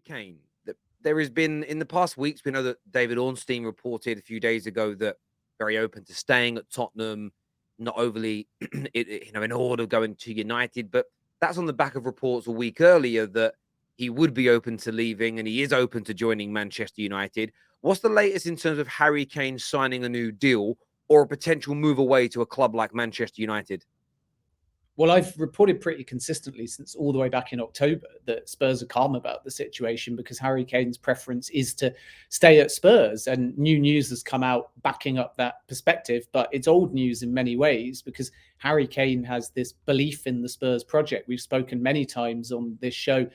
Kane. There has been, in the past weeks, we know that David Ornstein reported a few days ago that very open to staying at Tottenham, not overly, in order of going to United. But that's on the back of reports a week earlier that he would be open to leaving and he is open to joining Manchester United. What's the latest in terms of Harry Kane signing a new deal or a potential move away to a club like Manchester United? Well, I've reported pretty consistently since all the way back in October that Spurs are calm about the situation because Harry Kane's preference is to stay at Spurs. And new news has come out backing up that perspective. But it's old news in many ways because Harry Kane has this belief in the Spurs project. We've spoken many times on this show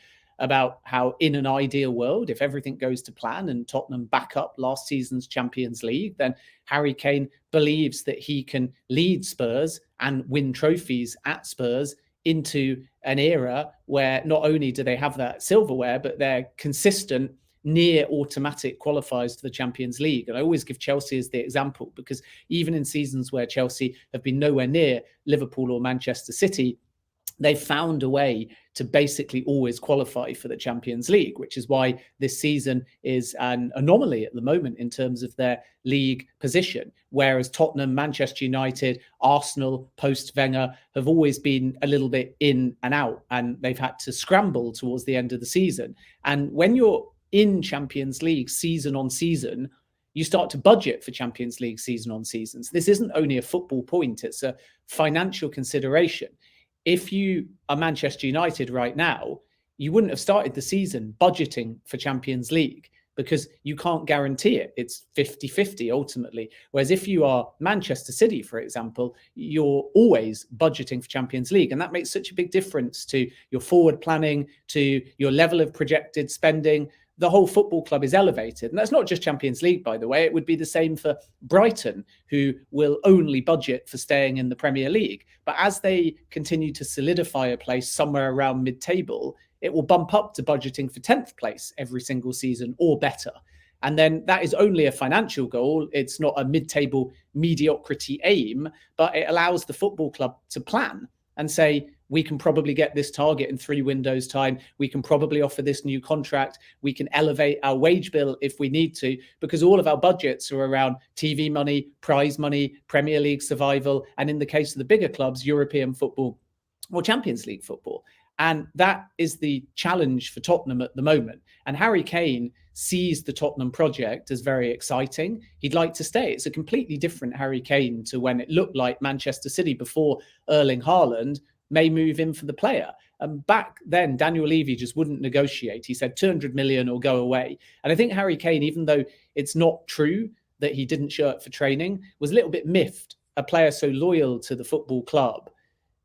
about how in an ideal world, if everything goes to plan and Tottenham back up last season's Champions League, then Harry Kane believes that he can lead Spurs and win trophies at Spurs into an era where not only do they have that silverware, but they're consistent, near automatic qualifiers to the Champions League. And I always give Chelsea as the example because even in seasons where Chelsea have been nowhere near Liverpool or Manchester City, they've found a way to basically always qualify for the Champions League, which is why this season is an anomaly at the moment in terms of their league position. Whereas Tottenham, Manchester United, Arsenal, post-Wenger have always been a little bit in and out, and they've had to scramble towards the end of the season. And when you're in Champions League season on season, you start to budget for Champions League season on season. So this isn't only a football point, it's a financial consideration. If you are Manchester United right now, you wouldn't have started the season budgeting for Champions League because you can't guarantee it. It's 50-50 ultimately. Whereas if you are Manchester City, for example, you're always budgeting for Champions League. And that makes such a big difference to your forward planning, to your level of projected spending. The whole football club is elevated. And that's not just Champions League, by the way. It would be the same for Brighton, who will only budget for staying in the Premier League. But as they continue to solidify a place somewhere around mid-table, it will bump up to budgeting for 10th place every single season or better. And then that is only a financial goal. It's not a mid-table mediocrity aim, but it allows the football club to plan and say, we can probably get this target in 3 windows time. We can probably offer this new contract. We can elevate our wage bill if we need to, because all of our budgets are around TV money, prize money, Premier League survival, and in the case of the bigger clubs, European football or Champions League football. And that is the challenge for Tottenham at the moment. And Harry Kane sees the Tottenham project as very exciting. He'd like to stay. It's a completely different Harry Kane to when it looked like Manchester City before Erling Haaland may move in for the player. And back then, Daniel Levy just wouldn't negotiate. He said 200 million or go away. And I think Harry Kane, even though it's not true that he didn't show up for training, was a little bit miffed. A player so loyal to the football club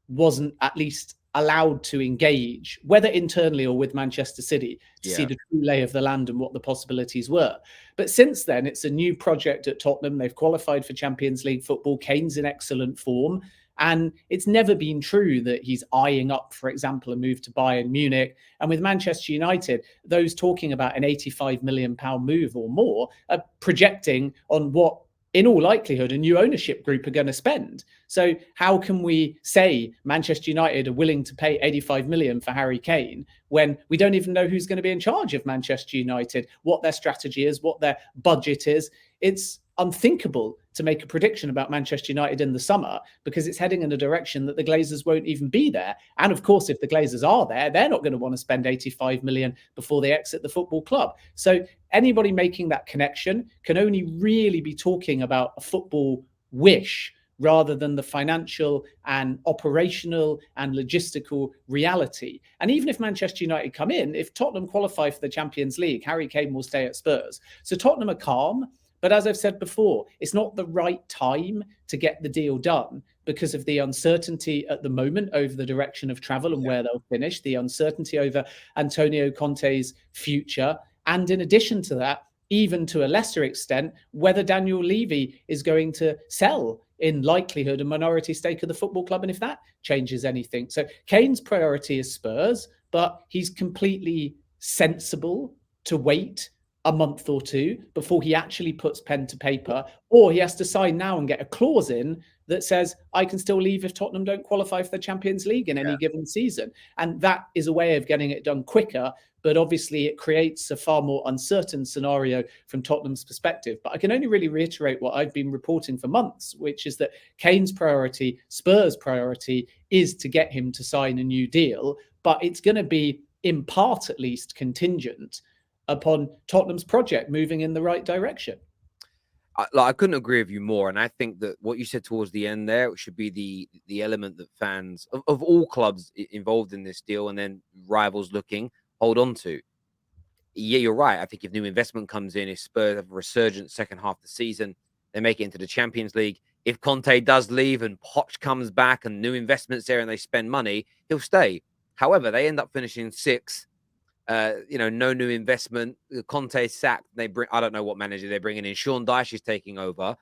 wasn't at least allowed to engage, whether internally or with Manchester City, to see the true lay of the land and what the possibilities were. But since then, it's a new project at Tottenham. They've qualified for Champions League football. Kane's in excellent form. And it's never been true that he's eyeing up, for example, a move to Bayern Munich. And with Manchester United, those talking about an £85 million move or more are projecting on what, in all likelihood, a new ownership group are going to spend. So how can we say Manchester United are willing to pay 85 million for Harry Kane when we don't even know who's going to be in charge of Manchester United, what their strategy is, what their budget is? It's unthinkable to make a prediction about Manchester United in the summer because it's heading in a direction that the Glazers won't even be there. And of course, if the Glazers are there, they're not going to want to spend 85 million before they exit the football club. So anybody making that connection can only really be talking about a football wish rather than the financial and operational and logistical reality. And even if Manchester United come in, if Tottenham qualify for the Champions League, Harry Kane will stay at Spurs. So Tottenham are calm. But as I've said before, it's not the right time to get the deal done because of the uncertainty at the moment over the direction of travel and where they'll finish, the uncertainty over Antonio Conte's future. And in addition to that, even to a lesser extent, whether Daniel Levy is going to sell in likelihood a minority stake of the football club and if that changes anything. So Kane's priority is Spurs, but he's completely sensible to wait a month or two before he actually puts pen to paper, or he has to sign now and get a clause in that says, I can still leave if Tottenham don't qualify for the Champions League in any given season. And that is a way of getting it done quicker. but obviously it creates a far more uncertain scenario from Tottenham's perspective. But I can only really reiterate what I've been reporting for months, which is that Kane's priority, Spurs' priority, is to get him to sign a new deal, but it's going to be, in part at least, contingent upon Tottenham's project moving in the right direction. I couldn't agree with you more, and I think that what you said towards the end there should be the element that fans of all clubs involved in this deal, and then rivals looking, hold on to. Yeah, you're right. I think if new investment comes in, if Spurs have a resurgent second half of the season, they make it into the Champions League. If Conte does leave and Poch comes back and new investments there and they spend money, he'll stay. However, they end up finishing sixth. No new investment. Conte sacked. They bring, I don't know what manager they're bringing in. Sean Dyche is taking over.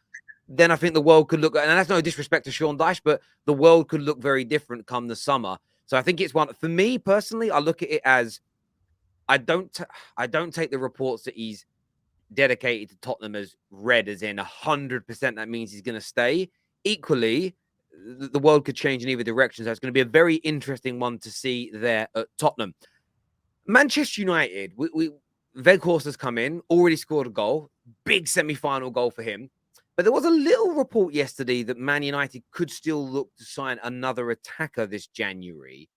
Then I think the world could look, and that's no disrespect to Sean Dyche, but the world could look very different come the summer. So I think it's one, for me personally, I look at it as, I don't take the reports that he's dedicated to Tottenham as read, as in 100% that means he's going to stay. Equally, the world could change in either direction. So it's going to be a very interesting one to see there at Tottenham. Manchester United, Weghorst has come in, already scored a goal, big semi-final goal for him. But there was a little report yesterday that Man United could still look to sign another attacker this January.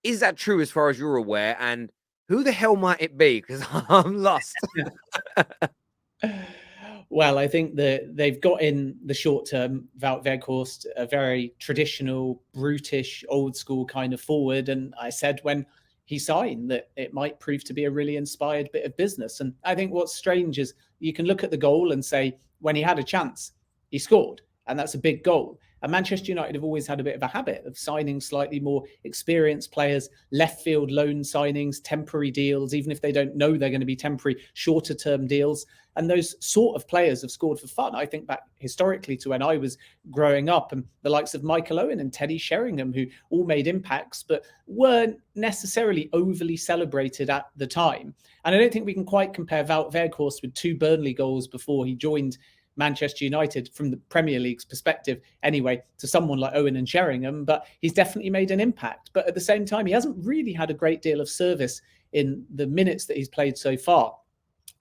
Is that true as far as you're aware? And who the hell might it be? Because I'm lost. Well, I think that they've got in the short term, Wout Weghorst, a very traditional, brutish, old school kind of forward. And I said when he signed that it might prove to be a really inspired bit of business. And I think what's strange is you can look at the goal and say, when he had a chance, he scored. And that's a big goal. And Manchester United have always had a bit of a habit of signing slightly more experienced players, left field loan signings, temporary deals, even if they don't know they're going to be temporary, shorter term deals. And those sort of players have scored for fun. I think back historically to when I was growing up, and the likes of Michael Owen and Teddy Sheringham, who all made impacts, but weren't necessarily overly celebrated at the time. And I don't think we can quite compare Wout Weghorst with 2 Burnley goals before he joined Manchester United from the Premier League's perspective anyway, to someone like Owen and Sheringham, but he's definitely made an impact. But at the same time, he hasn't really had a great deal of service in the minutes that he's played so far,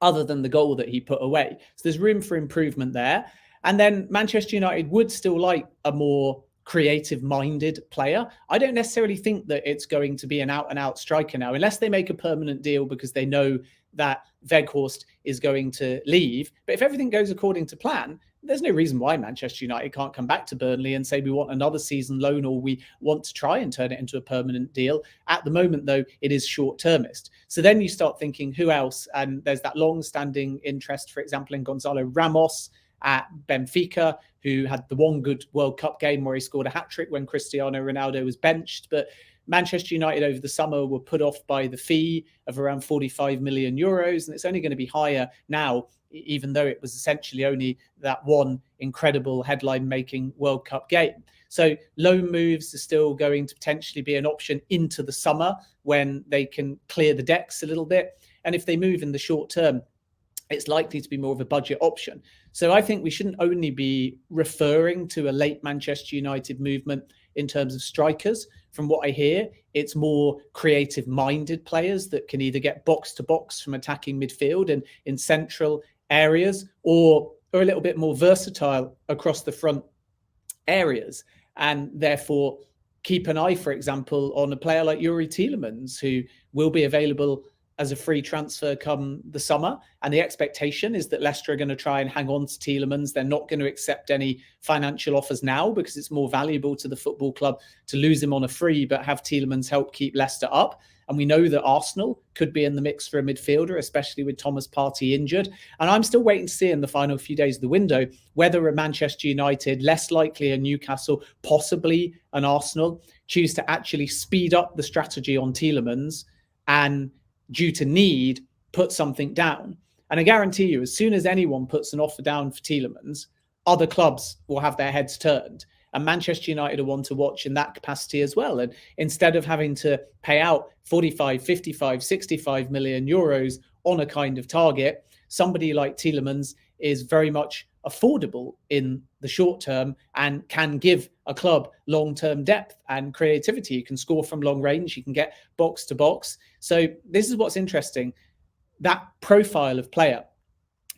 other than the goal that he put away. So there's room for improvement there. And then Manchester United would still like a more creative-minded player. I don't necessarily think that it's going to be an out-and-out striker now, unless they make a permanent deal because they know that Weghorst is going to leave. But if everything goes according to plan, there's no reason why Manchester United can't come back to Burnley and say we want another season loan, or we want to try and turn it into a permanent deal. At the moment, though, it is short-termist. So then you start thinking, who else? And there's that long-standing interest, for example, in Gonzalo Ramos at Benfica, who had the one good World Cup game where he scored a hat-trick when Cristiano Ronaldo was benched. But Manchester United over the summer were put off by the fee of around 45 million euros, and it's only going to be higher now, even though it was essentially only that one incredible headline-making World Cup game. So loan moves are still going to potentially be an option into the summer when they can clear the decks a little bit. And if they move in the short term, it's likely to be more of a budget option. So I think we shouldn't only be referring to a late Manchester United movement in terms of strikers. From what I hear, it's more creative-minded players that can either get box-to-box from attacking midfield and in central areas, or a little bit more versatile across the front areas. And therefore, keep an eye, for example, on a player like Yuri Tielemans, who will be available as a free transfer come the summer. And the expectation is that Leicester are going to try and hang on to Tielemans. They're not going to accept any financial offers now because it's more valuable to the football club to lose him on a free, but have Tielemans help keep Leicester up. And we know that Arsenal could be in the mix for a midfielder, especially with Thomas Partey injured. And I'm still waiting to see in the final few days of the window whether a Manchester United, less likely a Newcastle, possibly an Arsenal, choose to actually speed up the strategy on Tielemans and, due to need, put something down. And I guarantee you, as soon as anyone puts an offer down for Tielemans, other clubs will have their heads turned. And Manchester United are one to watch in that capacity as well. And instead of having to pay out 45, 55, 65 million euros on a kind of target, somebody like Tielemans is very much affordable in the short term and can give a club long-term depth and creativity. You can score from long range, you can get box to box. So this is what's interesting. That profile of player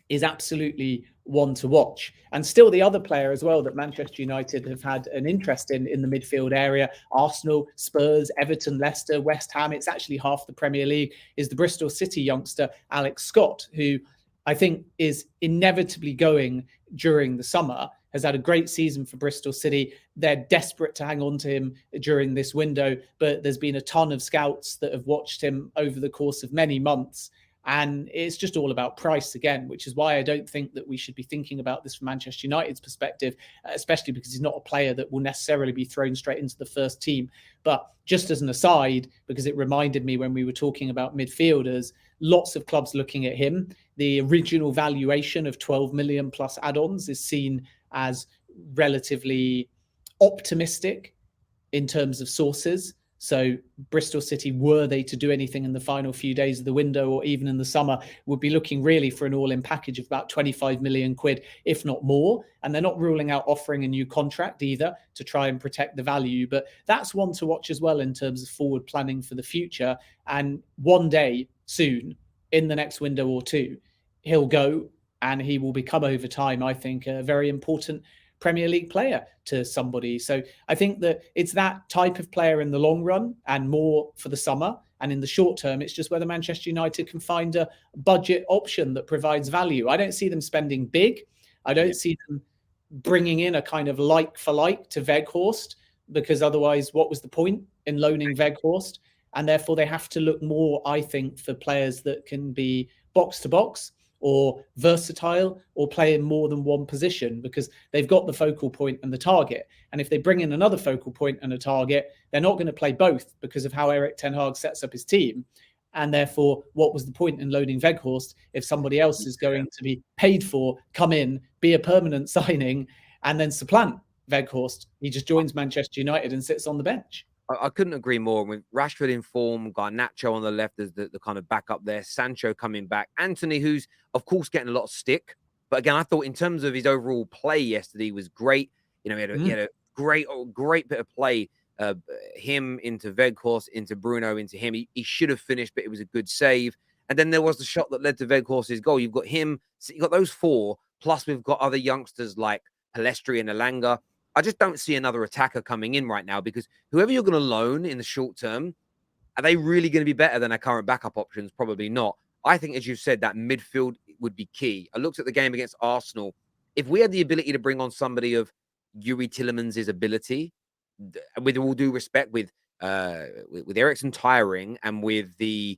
is absolutely one to watch. And still the other player as well that Manchester United have had an interest in the midfield area, Arsenal, Spurs, Everton, Leicester, West Ham, it's actually half the Premier League, is the Bristol City youngster Alex Scott, who I think is inevitably going during the summer, has had a great season for Bristol City. They're desperate to hang on to him during this window, but there's been a ton of scouts that have watched him over the course of many months. And it's just all about price again, which is why I don't think that we should be thinking about this from Manchester United's perspective, especially because he's not a player that will necessarily be thrown straight into the first team. But just as an aside, because it reminded me when we were talking about midfielders, lots of clubs looking at him. The original valuation of 12 million plus add-ons is seen as relatively optimistic in terms of sources. So Bristol City, were they to do anything in the final few days of the window or even in the summer, would be looking really for an all-in package of about 25 million quid, if not more. And they're not ruling out offering a new contract either to try and protect the value. But that's one to watch as well in terms of forward planning for the future. And one day soon, in the next window or two, he'll go and he will become over time, I think, a very important Premier League player to somebody. So I think that it's that type of player in the long run and more for the summer. And in the short term, it's just whether Manchester United can find a budget option that provides value. I don't see them spending big. I don't see them bringing in a kind of like for like to Weghorst, because otherwise what was the point in loaning Weghorst? And therefore they have to look more, I think, for players that can be box to box or versatile or play in more than one position, because they've got the focal point and the target. And if they bring in another focal point and a target, they're not going to play both because of how Erik ten Hag sets up his team. And therefore, what was the point in loading Weghorst if somebody else is going to be paid for, come in, be a permanent signing, and then supplant Weghorst? He just joins Manchester United and sits on the bench. I couldn't agree more. With Rashford in form, Garnacho on the left as the kind of backup there, Sancho coming back, Anthony, who's of course getting a lot of stick, but again, I thought in terms of his overall play yesterday was great. You know, he had a great bit of play. Him into Weghorst, into Bruno, into him. He should have finished, but it was a good save. And then there was the shot that led to Weghorst's goal. You've got him, so you've got those four, plus we've got other youngsters like Palestri and Elanga. I just don't see another attacker coming in right now, because whoever you're going to loan in the short term, are they really going to be better than our current backup options? Probably not. I think, as you said, that midfield would be key. I looked at the game against Arsenal. If we had the ability to bring on somebody of Yuri Tielemans' ability, with all due respect, with Eriksen tiring and with the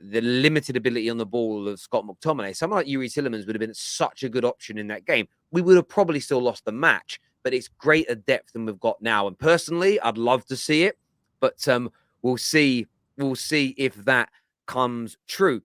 limited ability on the ball of Scott McTominay, someone like Yuri Tielemans would have been such a good option in that game. We would have probably still lost the match, but it's greater depth than we've got now. And personally, I'd love to see it, but we'll see if that comes true.